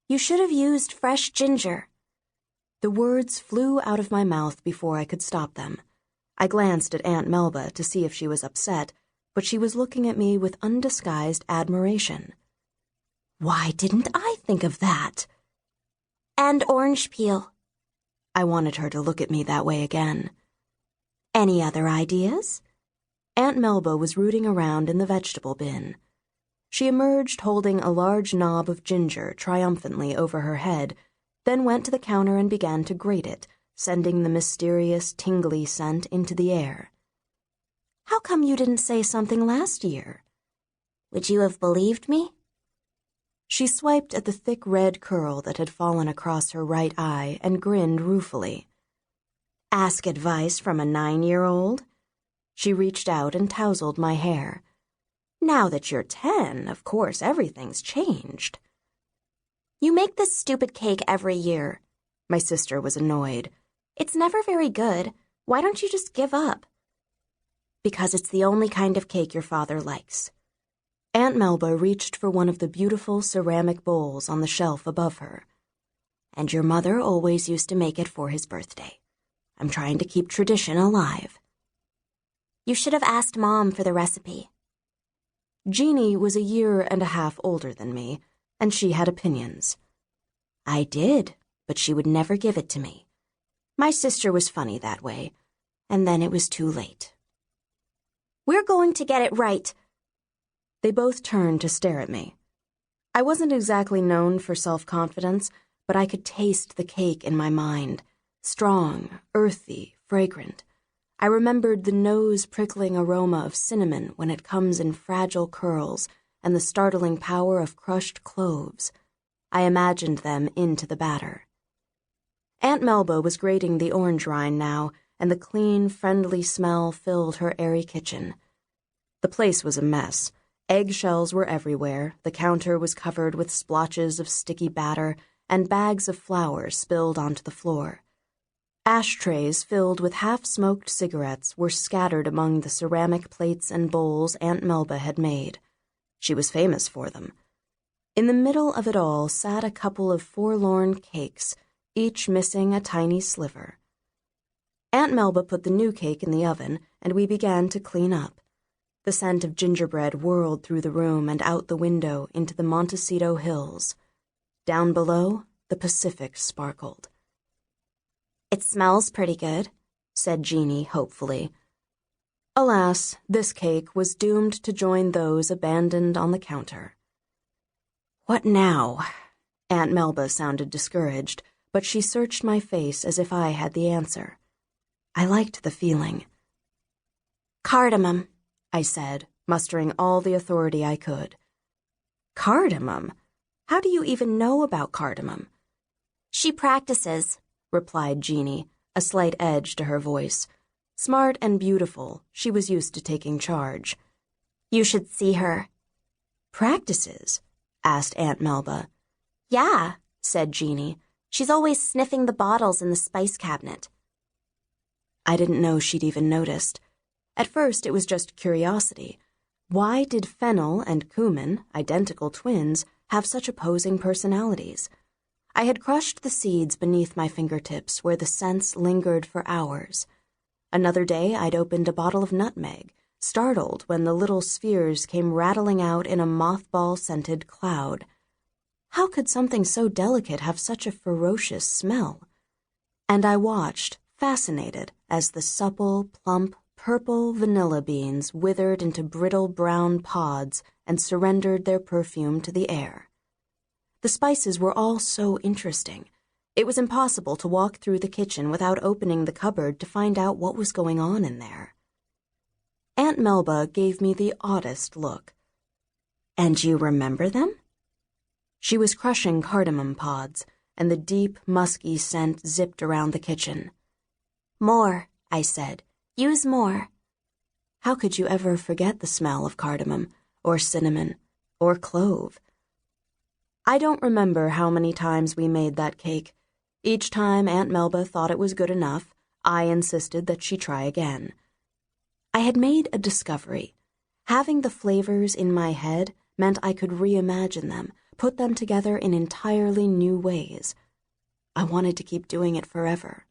You should have used fresh ginger." The words flew out of my mouth before I could stop them. I glanced at Aunt Melba to see if she was upset, but she was looking at me with undisguised admiration. "Why didn't I think of that?" "And orange peel." I wanted her to look at me that way again. "Any other ideas?" Aunt Melba was rooting around in the vegetable bin. She emerged holding a large knob of ginger triumphantly over her head, then went to the counter and began to grate it, sending the mysterious, tingly scent into the air. "How come you didn't say something last year?" "Would you have believed me?" She swiped at the thick red curl that had fallen across her right eye and grinned ruefully. "Ask advice from a 9-year-old? She reached out and tousled my hair. "Now that you're 10, of course everything's changed." "You make this stupid cake every year." My sister was annoyed. "It's never very good. Why don't you just give up?" "Because it's the only kind of cake your father likes." Aunt Melba reached for one of the beautiful ceramic bowls on the shelf above her. "And your mother always used to make it for his birthday. I'm trying to keep tradition alive." "You should have asked Mom for the recipe." Jeannie was a year and a half older than me, and she had opinions. "I did, but she would never give it to me. My sister was funny that way, and then it was too late." "We're going to get it right." They both turned to stare at me. I wasn't exactly known for self-confidence, but I could taste the cake in my mind. Strong, earthy, fragrant. I remembered the nose-prickling aroma of cinnamon when it comes in fragile curls and the startling power of crushed cloves. I imagined them into the batter. Aunt Melba was grating the orange rind now, and the clean, friendly smell filled her airy kitchen. The place was a mess. Eggshells were everywhere, the counter was covered with splotches of sticky batter, and bags of flour spilled onto the floor. Ashtrays filled with half-smoked cigarettes were scattered among the ceramic plates and bowls Aunt Melba had made. She was famous for them. In the middle of it all sat a couple of forlorn cakes, each missing a tiny sliver. Aunt Melba put the new cake in the oven, and we began to clean up. The scent of gingerbread whirled through the room and out the window into the Montecito hills. Down below, the Pacific sparkled. "It smells pretty good," said Jeannie hopefully. Alas, this cake was doomed to join those abandoned on the counter. "What now?" Aunt Melba sounded discouraged, but she searched my face as if I had the answer. I liked the feeling. "Cardamom," I said, mustering all the authority I could. "Cardamom? How do you even know about cardamom?" "She practices," replied Jeannie, a slight edge to her voice. Smart and beautiful, she was used to taking charge. "You should see her." "Practices?" asked Aunt Melba. "Yeah," said Jeannie. "She's always sniffing the bottles in the spice cabinet." I didn't know she'd even noticed. At first, it was just curiosity. Why did fennel and cumin, identical twins, have such opposing personalities? I had crushed the seeds beneath my fingertips where the scents lingered for hours. Another day, I'd opened a bottle of nutmeg, startled when the little spheres came rattling out in a mothball-scented cloud. How could something so delicate have such a ferocious smell? And I watched, fascinated, as the supple, plump, purple vanilla beans withered into brittle brown pods and surrendered their perfume to the air. The spices were all so interesting. It was impossible to walk through the kitchen without opening the cupboard to find out what was going on in there. Aunt Melba gave me the oddest look. "And you remember them?" She was crushing cardamom pods, and the deep, musky scent zipped around the kitchen. "More," I said. "Use more." How could you ever forget the smell of cardamom, or cinnamon, or clove? I don't remember how many times we made that cake. Each time Aunt Melba thought it was good enough, I insisted that she try again. I had made a discovery. Having the flavors in my head meant I could reimagine them, put them together in entirely new ways. I wanted to keep doing it forever.